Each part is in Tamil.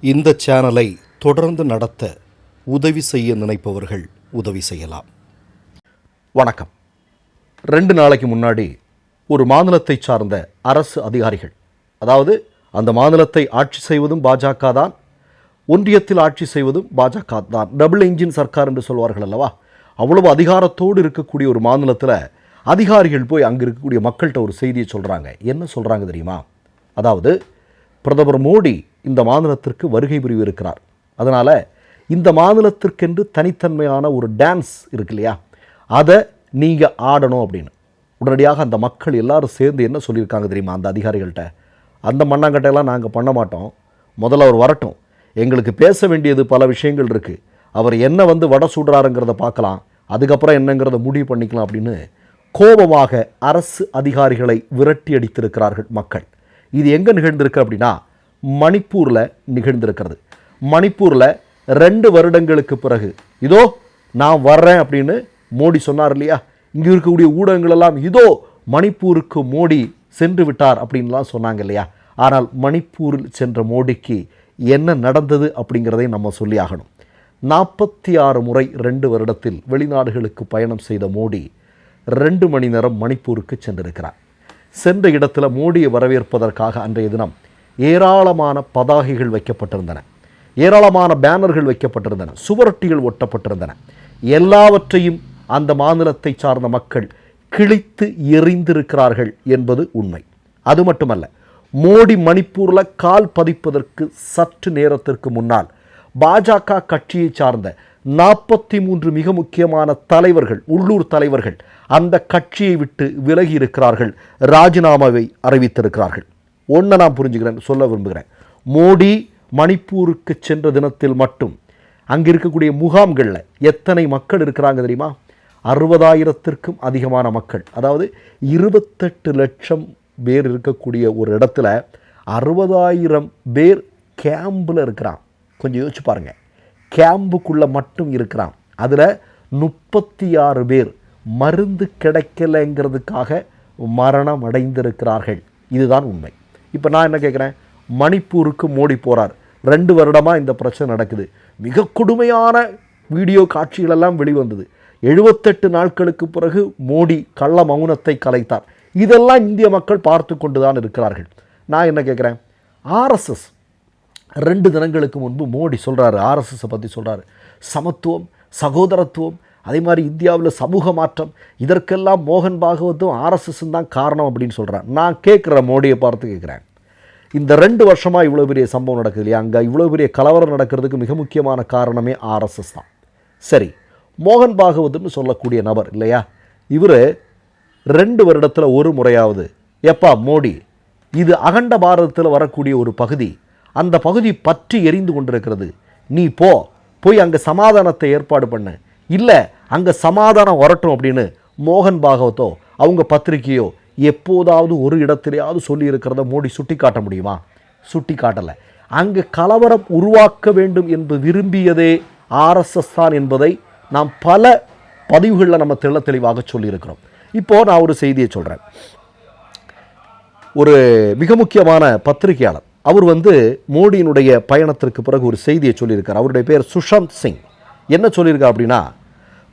இந்த சேனலை தொடர்ந்து நடத்த உதவி செய்ய நினைப்பவர்கள் உதவி செய்யலாம். வணக்கம். 2 நாளைக்கு முன்னாடி ஒரு மாநிலத்தை சார்ந்த அரசு அதிகாரிகள், அதாவது அந்த மாநிலத்தை ஆட்சி செய்வதும் பாஜக தான், ஒன்றியத்தில் ஆட்சி செய்வதும் பாஜக தான், டபுள் இன்ஜின் சர்க்கார் என்று சொல்வார்கள் அல்லவா, அவ்வளவு அதிகாரத்தோடு இருக்கக்கூடிய ஒரு மாநிலத்தில் அதிகாரிகள் போய் அங்கே இருக்கக்கூடிய மக்கள்கிட்ட ஒரு செய்தியை சொல்கிறாங்க. என்ன சொல்கிறாங்க தெரியுமா? அதாவது பிரதமர் மோடி இந்த மாநிலத்திற்கு வருகை புரிய இருக்கிறார். அதனால் இந்த மாநிலத்திற்கென்று தனித்தன்மையான ஒரு டான்ஸ் இருக்கு இல்லையா, அதை நீங்கள் ஆடணும் அப்படின்னு உடனடியாக அந்த மக்கள் எல்லாரும் சேர்ந்து என்ன சொல்லியிருக்காங்க தெரியுமா அந்த அதிகாரிகள்கிட்ட? அந்த மண்ணாங்கட்டையெல்லாம் நாங்கள் பண்ண மாட்டோம், முதல்ல அவர் வரட்டும், எங்களுக்கு பேச வேண்டியது பல விஷயங்கள் இருக்குது, அவர் என்ன வடை சுடுறாருங்கிறத பார்க்கலாம், அதுக்கப்புறம் என்னங்கிறத முடிவு பண்ணிக்கலாம் அப்படின்னு கோபமாக அரசு அதிகாரிகளை விரட்டி அடித்திருக்கிறார்கள் மக்கள். இது எங்கே நிகழ்ந்திருக்கு அப்படின்னா மணிப்பூரில் நிகழ்ந்திருக்கிறது. மணிப்பூரில் 2 வருடங்களுக்கு பிறகு இதோ நான் வர்றேன் அப்படின்னு மோடி சொன்னார் இல்லையா, இங்கே இருக்கக்கூடிய ஊடகங்களெல்லாம் இதோ மணிப்பூருக்கு மோடி சென்று விட்டார் அப்படின்லாம் சொன்னாங்க இல்லையா. ஆனால் மணிப்பூரில் சென்ற மோடிக்கு என்ன நடந்தது அப்படிங்கிறதை நம்ம சொல்லி ஆகணும். 46 முறை 2 வருடத்தில் வெளிநாடுகளுக்கு பயணம் செய்த மோடி 2 மணி நேரம் மணிப்பூருக்கு சென்றிருக்கிறார். சென்ற இடத்துல மோடியை வரவேற்பதற்காக அன்றைய தினம் ஏராளமான பதாகைகள் வைக்கப்பட்டிருந்தன, ஏராளமான பேனர்கள் வைக்கப்பட்டிருந்தன, சுவரொட்டிகள் ஒட்டப்பட்டிருந்தன. எல்லாவற்றையும் அந்த மாநிலத்தை சார்ந்த மக்கள் கிழித்து எறிந்திருக்கிறார்கள் என்பது உண்மை. அது மட்டுமல்ல, மோடி மணிப்பூரில் கால் பதிப்பதற்கு சற்று நேரத்திற்கு முன்னால் பாஜக கட்சியை சார்ந்த 43 மிக முக்கியமான தலைவர்கள், உள்ளூர் தலைவர்கள் அந்த கட்சியை விட்டு விலகி இருக்கிறார்கள், ராஜினாமாவை அறிவித்திருக்கிறார்கள். ஒன்றை நான் புரிஞ்சுக்கிறேன், சொல்ல விரும்புகிறேன். மோடி மணிப்பூருக்கு சென்ற தினத்தில் மட்டும் அங்கே இருக்கக்கூடிய முகாம்களில் எத்தனை மக்கள் இருக்கிறாங்க தெரியுமா? 60,000த்திற்கும் அதிகமான மக்கள். அதாவது 28 லட்சம் பேர் இருக்கக்கூடிய ஒரு இடத்துல 60,000 பேர் கேம்பில் இருக்கிறான். கொஞ்சம் யோசிச்சு பாருங்கள், கேம்புக்குள்ளே மட்டும் இருக்கிறான். அதில் 36 பேர் மருந்து கிடைக்கலைங்கிறதுக்காக மரணம் அடைந்திருக்கிறார்கள். இதுதான் உண்மை. இப்போ நான் என்ன கேட்குறேன், மணிப்பூருக்கு மோடி போகிறார், 2 வருடமாக இந்த பிரச்சனை நடக்குது, மிக கொடுமையான வீடியோ காட்சிகளெல்லாம் வெளிவந்தது. 78 நாட்களுக்கு பிறகு மோடி கள்ள மௌனத்தை கலைத்தார். இதெல்லாம் இந்திய மக்கள் பார்த்து கொண்டு தான் இருக்கிறார்கள். நான் என்ன கேட்குறேன், ஆர்எஸ்எஸ் 2 தினங்களுக்கு முன்பு மோடி சொல்கிறாரு, ஆர்எஸ்எஸை பற்றி சொல்கிறாரு, சமத்துவம், சகோதரத்துவம், அதே மாதிரி இந்தியாவில் சமூக மாற்றம், இதற்கெல்லாம் மோகன் பாகவத்தும் ஆர்எஸ்எஸும் தான் காரணம் அப்படின்னு சொல்கிறேன். நான் கேட்குறேன், மோடியை பார்த்து கேட்குறேன், இந்த 2 வருஷமாக இவ்வளோ பெரிய சம்பவம் நடக்குது இல்லையா, அங்கே இவ்வளோ பெரிய கலவரம் நடக்கிறதுக்கு மிக முக்கியமான காரணமே ஆர்எஸ்எஸ் தான். சரி, மோகன் பாகவத்னு சொல்லக்கூடிய நபர் இல்லையா, இவர் 2 வருடத்தில் ஒரு முறையாவது, எப்பா மோடி, இது அகண்ட பாரதத்தில் வரக்கூடிய ஒரு பகுதி, அந்த பகுதி பற்றி எரிந்து கொண்டிருக்கிறது, நீ போய் அங்கே சமாதானத்தை ஏற்பாடு பண்ணு, இல்லை அங்கே சமாதானம் வரட்டும் அப்படின்னு மோகன் பாகவத்தோ அவங்க பத்திரிகையோ எப்போதாவது ஒரு இடத்திலேயாவது சொல்லி இருக்கிறத மோடி சுட்டி காட்ட முடியுமா? சுட்டி காட்டலை. அங்கே கலவரம் உருவாக்க வேண்டும் என்று விரும்பியதே ஆர்எஸ்எஸ் தான் என்பதை நாம் பல பதிவுகளில் நம்ம தெளிவாக சொல்லியிருக்கிறோம். இப்போது நான் ஒரு செய்தியை சொல்கிறேன். ஒரு மிக முக்கியமான பத்திரிகையாளர், அவர் மோடியினுடைய பயணத்திற்கு பிறகு ஒரு செய்தியை சொல்லியிருக்கார். அவருடைய பேர் சுஷாந்த் சிங். என்ன சொல்லியிருக்கார் அப்படின்னா,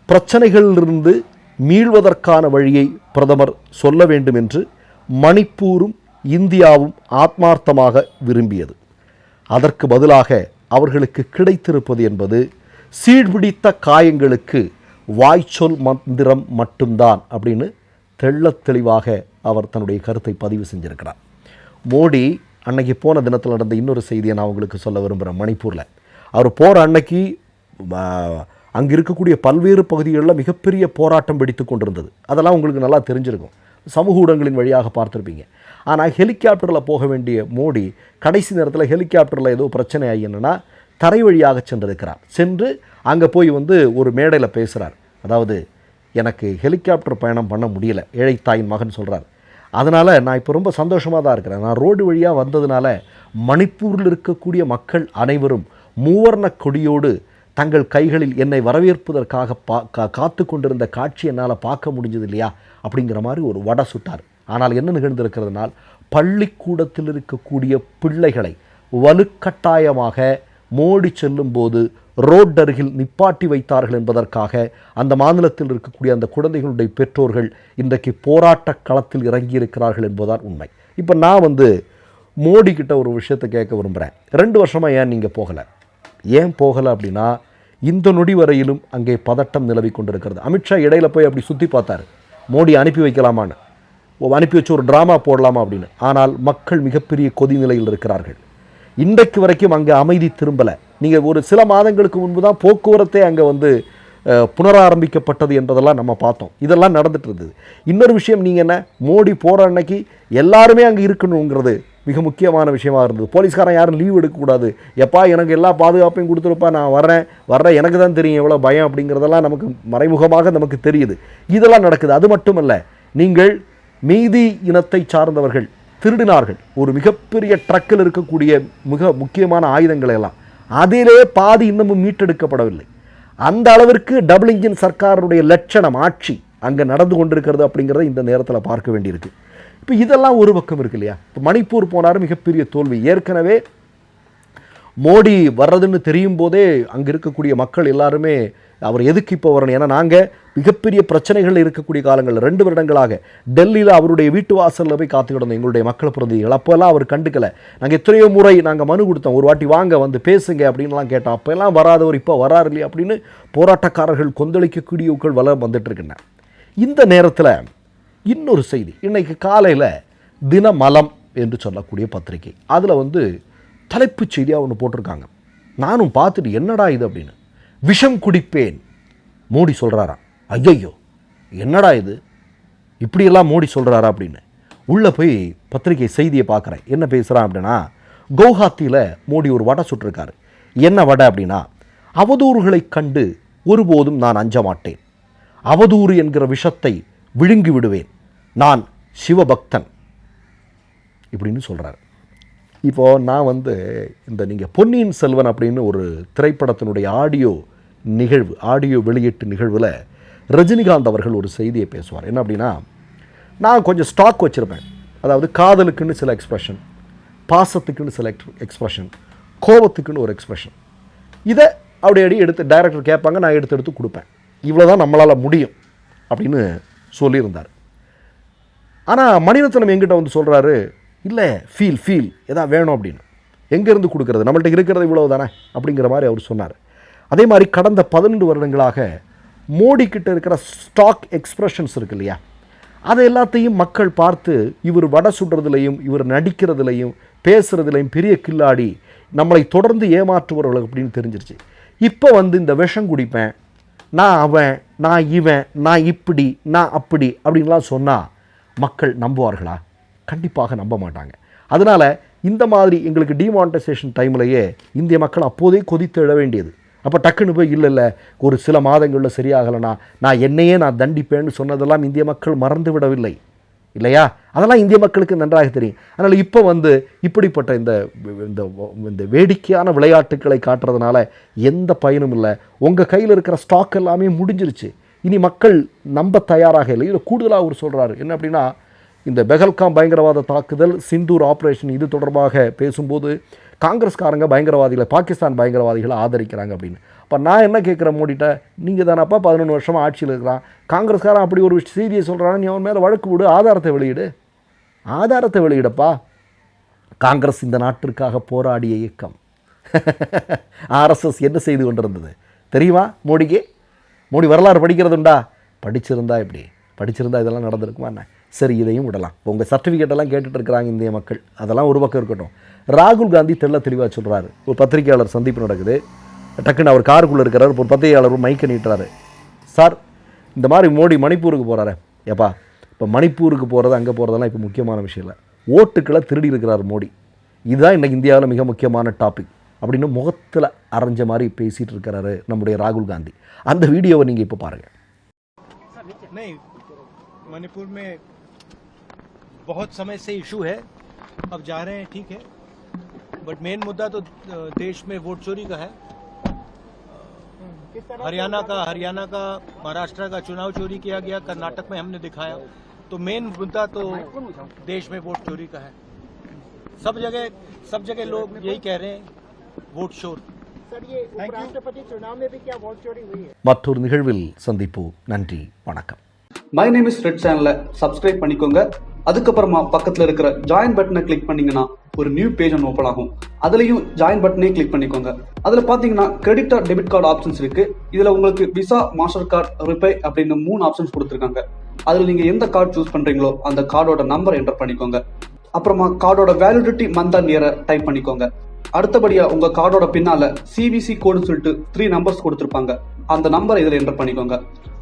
பிரச்சனைகளிலிருந்து மீள்வதற்கான வழியை பிரதமர் சொல்ல வேண்டும் என்று மணிப்பூரும் இந்தியாவும் ஆத்மார்த்தமாக விரும்பியது. அதற்கு பதிலாக அவர்களுக்கு கிடைத்திருப்பது என்பது சீழ்பிடித்த காயங்களுக்கு வாய்ச்சொல் மந்திரம் மட்டும்தான் அப்படின்னு தெள்ளத்தெளிவாக அவர் தன்னுடைய கருத்தை பதிவு செஞ்சிருக்கிறார். மோடி அன்னைக்கு போன தினத்தில் நடந்த இன்னொரு செய்தியை நான் உங்களுக்கு சொல்ல விரும்புகிறேன். மணிப்பூரில் அவர் போகிற அன்னைக்கு அங்கே இருக்கக்கூடிய பல்வேறு பகுதிகளில் மிகப்பெரிய போராட்டம் வெடித்து கொண்டிருந்தது. அதெல்லாம் உங்களுக்கு நல்லா தெரிஞ்சிருக்கும், சமூக ஊடகங்களின் வழியாக பார்த்துருப்பீங்க. ஆனால் ஹெலிகாப்டரில் போக வேண்டிய மோடி கடைசி நேரத்தில் ஹெலிகாப்டரில் ஏதோ பிரச்சனை ஆகி என்னென்னா தரை வழியாக சென்றிருக்கிறார். சென்று அங்கே போய் ஒரு மேடையில் பேசுகிறார். அதாவது, எனக்கு ஹெலிகாப்டர் பயணம் பண்ண முடியல, ஏழை தாயின் மகன் சொல்கிறார். அதனால் நான் இப்போ ரொம்ப சந்தோஷமாக தான் இருக்கிறேன். நான் ரோடு வழியாக வந்ததுனால மணிப்பூரில் இருக்கக்கூடிய மக்கள் அனைவரும் மூவர்ண கொடியோடு தங்கள் கைகளில் என்னை வரவேற்பதற்காக காத்து கொண்டிருந்த காட்சி என்னால் பார்க்க முடிஞ்சது இல்லையா அப்படிங்கிற மாதிரி ஒரு வடை சுட்டார். ஆனால் என்ன நிகழ்ந்திருக்கிறதுனால், பள்ளிக்கூடத்தில் இருக்கக்கூடிய பிள்ளைகளை வலுக்கட்டாயமாக மோடி செல்லும் போது ரோட் அருகில் நிப்பாட்டி வைத்தார்கள் என்பதற்காக அந்த மாநிலத்தில் இருக்கக்கூடிய அந்த குழந்தைகளுடைய பெற்றோர்கள் இன்றைக்கு போராட்ட களத்தில் இறங்கியிருக்கிறார்கள் என்பதுதான் உண்மை. இப்போ நான் மோடி கிட்ட ஒரு விஷயத்தை கேட்க விரும்புகிறேன். 2 வருஷமாக ஏன் நீங்கள் போகலை? ஏன் போகலை அப்படின்னா, இந்த நொடி வரையிலும் அங்கே பதட்டம் நிலவி கொண்டிருக்கிறது. அமித்ஷா இடையில போய் அப்படி சுற்றி பார்த்தார், மோடி அனுப்பி வைக்கலாமான்னு, அனுப்பி வச்சு ஒரு ட்ராமா போடலாமா அப்படின்னு. ஆனால் மக்கள் மிகப்பெரிய கொதி நிலையில் இருக்கிறார்கள். இன்றைக்கு வரைக்கும் அங்கே அமைதி திரும்பலை. நீங்கள் ஒரு சில மாதங்களுக்கு முன்பு தான் போக்குவரத்தே அங்கே புனராரம்பிக்கப்பட்டது என்பதெல்லாம் நம்ம பார்த்தோம். இதெல்லாம் நடந்துட்டு இருந்தது. இன்னொரு விஷயம், நீங்கள் என்ன, மோடி போகிற அன்னைக்கு எல்லாருமே அங்கே இருக்கணுங்கிறது மிக முக்கியமான விஷயமாக இருந்தது. போலீஸ்காரன் யாரும் லீவ் எடுக்கக்கூடாது. எப்பா எனக்கு எல்லா பாதுகாப்பையும் கொடுத்துருப்பா, நான் வர்றேன் எனக்கு தான் தெரியும் எவ்வளோ பயம் அப்படிங்கிறதெல்லாம் நமக்கு மறைமுகமாக நமக்கு தெரியுது. இதெல்லாம் நடக்குது. அது மட்டுமல்ல, நீங்கள் மீதி இனத்தை சார்ந்தவர்கள் திருடினார்கள் ஒரு மிகப்பெரிய ட்ரக்கில் இருக்கக்கூடிய மிக முக்கியமான ஆயுதங்களை எல்லாம். அதிலே பாதி இன்னமும் மீட்டெடுக்கப்படவில்லை. அந்த அளவிற்கு டபுள் இன்ஜின் சர்க்காருடைய லட்சணம் ஆட்சி அங்கே நடந்து கொண்டிருக்கிறது அப்படிங்கிறத இந்த நேரத்தில் பார்க்க வேண்டியிருக்கு. இப்போ இதெல்லாம் ஒரு பக்கம் இருக்கு இல்லையா? இப்போ மணிப்பூர் போனார், மிகப்பெரிய தோல்வி. ஏற்கனவே மோடி வர்றதுன்னு தெரியும் போதே அங்கே இருக்கக்கூடிய மக்கள் எல்லாருமே அவர் எதுக்கு இப்போ வரணும், ஏன்னா நாங்கள் மிகப்பெரிய பிரச்சனைகள் இருக்கக்கூடிய காலங்கள் 2 வருடங்களாக டெல்லியில் அவருடைய வீட்டு வாசலில் போய் காத்து கிடந்தோம் எங்களுடைய மக்கள் பிரதிநிதிகள். அப்போல்லாம் அவர் கண்டுக்கலை. நாங்கள் எத்தனையோ முறை நாங்கள் மனு கொடுத்தோம், ஒரு வாட்டி வாங்க பேசுங்க அப்படின்லாம் கேட்டோம். அப்போல்லாம் வராதவர் இப்போ வராரு இல்லையா அப்படின்னு போராட்டக்காரர்கள் கொந்தளிக்கக்கூடியவர்கள் வந்துட்டு இருக்கின்றன. இந்த நேரத்தில் இன்னொரு செய்தி, இன்னைக்கு காலையில் தினமலம் என்று சொல்லக்கூடிய பத்திரிகை, அதில் தலைப்புச் செய்தியாக ஒன்று போட்டிருக்காங்க. நானும் பார்த்துட்டு என்னடா இது அப்படின்னு, விஷம் குடிப்பேன் மோடி சொல்கிறாரா. ஐயையோ என்னடா இது, இப்படியெல்லாம் மோடி சொல்கிறாரா அப்படின்னு உள்ளே போய் பத்திரிகை செய்தியை பார்க்குறேன். என்ன பேசுகிறான் அப்படின்னா, கவுஹாத்தியில் மோடி ஒரு வடை சுட்டிருக்காரு. என்ன வடை அப்படின்னா, அவதூறுகளை கண்டு ஒருபோதும் நான் அஞ்ச மாட்டேன், அவதூறு என்கிற விஷத்தை விழுங்கி விடுவேன், நான் சிவபக்தன் இப்படின்னு சொல்கிறார். இப்போது நான் இந்த நீங்கள் பொன்னியின் செல்வன் அப்படின்னு ஒரு திரைப்படத்தினுடைய ஆடியோ வெளியீட்டு நிகழ்வில் ரஜினிகாந்த் அவர்கள் ஒரு செய்தியை பேசுவார். என்ன அப்படின்னா, நான் கொஞ்சம் ஸ்டாக் வச்சுருப்பேன். அதாவது காதலுக்குன்னு சில எக்ஸ்ப்ரெஷன், பாசத்துக்குன்னு சில எக்ஸ்ப்ரெஷன், கோபத்துக்குன்னு ஒரு எக்ஸ்ப்ரெஷன். இதை அப்படி எடுத்து டைரக்டர் கேட்பாங்க, நான் எடுத்து கொடுப்பேன். இவ்வளோதான் நம்மளால் முடியும் அப்படின்னு சொல்லியிருந்தார். ஆனால் மணிரத்னம் எங்கிட்ட சொல்கிறாரு, இல்லை ஃபீல் எதா வேணும் அப்படின்னு. எங்கேருந்து கொடுக்குறது, நம்மள்ட்ட இருக்கிறது இவ்வளவு தானே அப்படிங்கிற மாதிரி அவர் சொன்னார். அதே மாதிரி கடந்த 12 வருடங்களாக மோடி கிட்ட இருக்கிற ஸ்டாக் எக்ஸ்ப்ரெஷன்ஸ் இருக்கு இல்லையா, அதை எல்லாத்தையும் மக்கள் பார்த்து இவர் வடை சுடுறதுலையும் இவர் நடிக்கிறதுலையும் பேசுகிறதுலையும் பெரிய கில்லாடி, நம்மளை தொடர்ந்து ஏமாற்றுவர்கள் அப்படின்னு தெரிஞ்சிருச்சு. இப்போ இந்த விஷம் குடிப்பேன், நான் அவன், நான் இவன், நான் இப்படி, நான் அப்படி அப்படின்லாம் சொன்னால் மக்கள் நம்புவார்களா? கண்டிப்பாக நம்ப மாட்டாங்க. அதனால் இந்த மாதிரி எங்களுக்கு டிமானிட்டைசேஷன் டைம்லையே இந்திய மக்கள் அப்போதே கொதித்து எழ வேண்டியது. அப்போ டக்குன்னு போய் இல்லை ஒரு சில மாதங்களில் சரியாகலைனா நான் தண்டிப்பேன்னு சொன்னதெல்லாம் இந்திய மக்கள் மறந்து விடவில்லை இல்லையா? அதெல்லாம் இந்திய மக்களுக்கு நன்றாக தெரியும். அதனால் இப்போ இப்படிப்பட்ட இந்த வேடிக்கையான விளையாட்டுக்களை காட்டுறதுனால எந்த பயனும் இல்லை. உங்கள் கையில் இருக்கிற ஸ்டாக் எல்லாமே முடிஞ்சிருச்சு. இனி மக்கள் நம்ப தயாராக இல்லை. இதில் கூடுதலாக அவர் சொல்கிறாரு என்ன அப்படின்னா, இந்த பெஹல்காம் பயங்கரவாத தாக்குதல், சிந்தூர் ஆப்ரேஷன், இது தொடர்பாக பேசும்போது காங்கிரஸ்காரங்க பயங்கரவாதிகளை, பாகிஸ்தான் பயங்கரவாதிகளை ஆதரிக்கிறாங்க அப்படின்னு. அப்போ நான் என்ன கேட்குறேன் மோடிட்ட, நீங்கள் தானப்பா 11 வருஷமாக ஆட்சியில் இருக்கிறான், காங்கிரஸ்காரன் அப்படி ஒரு செய்தியை சொல்கிறான், நீ அவன் மேலே வழக்கு விடு, ஆதாரத்தை வெளியிடப்பா. காங்கிரஸ் இந்த நாட்டிற்காக போராடிய இயக்கம். ஆர்எஸ்எஸ் என்ன செய்து கொண்டிருந்தது தெரியுமா மோடிக்கு? மோடி வரலாறு படிக்கிறதுண்டா? படிச்சிருந்தா இதெல்லாம் நடந்திருக்குமா என்ன? சரி, இதையும் விடலாம். உங்கள் சர்டிஃபிகேட்டெல்லாம் கேட்டுட்டு இருக்கிறாங்க இந்திய மக்கள், அதெல்லாம் ஒரு பக்கம் இருக்கட்டும். ராகுல் காந்தி தெளிவாக சொல்கிறாரு. ஒரு பத்திரிகையாளர் சந்திப்பு நடக்குது, டக்குன்னு அவர் காருக்குள்ளே இருக்கிறார். ஒரு பத்திரிகையாளர் மைக்கை நீட்டுறாரு. சார், இந்த மாதிரி மோடி மணிப்பூருக்கு போகிறாரு. ஏப்பா, இப்போ மணிப்பூருக்கு போகிறது, அங்கே போகிறதெல்லாம் இப்போ முக்கியமான விஷயம் இல்லை, ஓட்டுக்களை திருடி இருக்கிறார் மோடி. இதுதான் இன்றைக்கி இந்தியாவில் மிக முக்கியமான டாபிக் அப்படின்னு முகத்தில் அரைஞ்ச மாதிரி பேசிகிட்டு இருக்கிறாரு நம்முடைய ராகுல் காந்தி. அந்த வீடியோவை நீங்கள் இப்போ பாருங்கள். मणिपुर में बहुत समय से इशू है, अब जा रहे हैं, ठीक है, बट मेन मुद्दा तो देश में वोट चोरी का है। हरियाणा का महाराष्ट्र का चुनाव चोरी किया गया, कर्नाटक में हमने दिखाया, तो मेन मुद्दा तो देश में वोट चोरी का है। सब जगह लोग यही कह रहे हैं, वोट शोर। सर, ये उपराष्ट्रपति चुनाव में भी क्या वोट चोरी हुई है? மற்றொரு நிகழ்வில் சந்திப்போம். நன்றி, வணக்கம். மை நேம் இஸ் ரெட் சேனலை சப்ஸ்கிரைப் பண்ணிக்கோங்க. அதுக்கப்புறமா பக்கத்தில் இருக்கிற ஜாயின் பட்டனை கிளிக் பண்ணீங்கன்னா ஒரு நியூ பேஜ் ஒன்று ஓப்பன் ஆகும். அதுலயும் ஜாயின் பட்டனே கிளிக் பண்ணிக்கோங்க. அதுல பாத்தீங்கன்னா credit R debit card options இருக்கு. இதுல உங்களுக்கு விசா, மாஸ்டர் கார்டு, ரிப்பே அப்படின்னு 3 ஆப்ஷன்ஸ் கொடுத்துருக்காங்க. அதுல நீங்க எந்த கார்டு சூஸ் பண்றீங்களோ அந்த கார்டோட நம்பர் என்டர் பண்ணிக்கோங்க. அப்புறமா கார்டோட வேலிடிட்டி மந்த் அண்ட் இயரை டைப் பண்ணிக்கோங்க. அடுத்தபடியா உங்க கார்டோட பின்னால சிவிசி கோடுன்னு சொல்லிட்டு 3 நம்பர்ஸ் கொடுத்துருப்பாங்க. அந்த நம்பரை இதுல என்டர் பண்ணிக்கோங்க.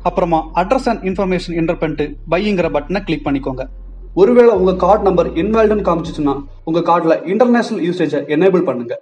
அப்புறமா அட்ரஸ் அண்ட் இன்ஃபர்மேஷன் என்டர் பண்ணிட்டு பைங்கிற பட்டனை கிளிக் பண்ணிக்கோங்க. ஒருவேளை உங்க கார்டு நம்பர் இன்வாலிட்னு காமிச்சிச்சுன்னா உங்க கார்டுல இன்டர்நேஷனல் யூசேஜை எனேபிள் பண்ணுங்க.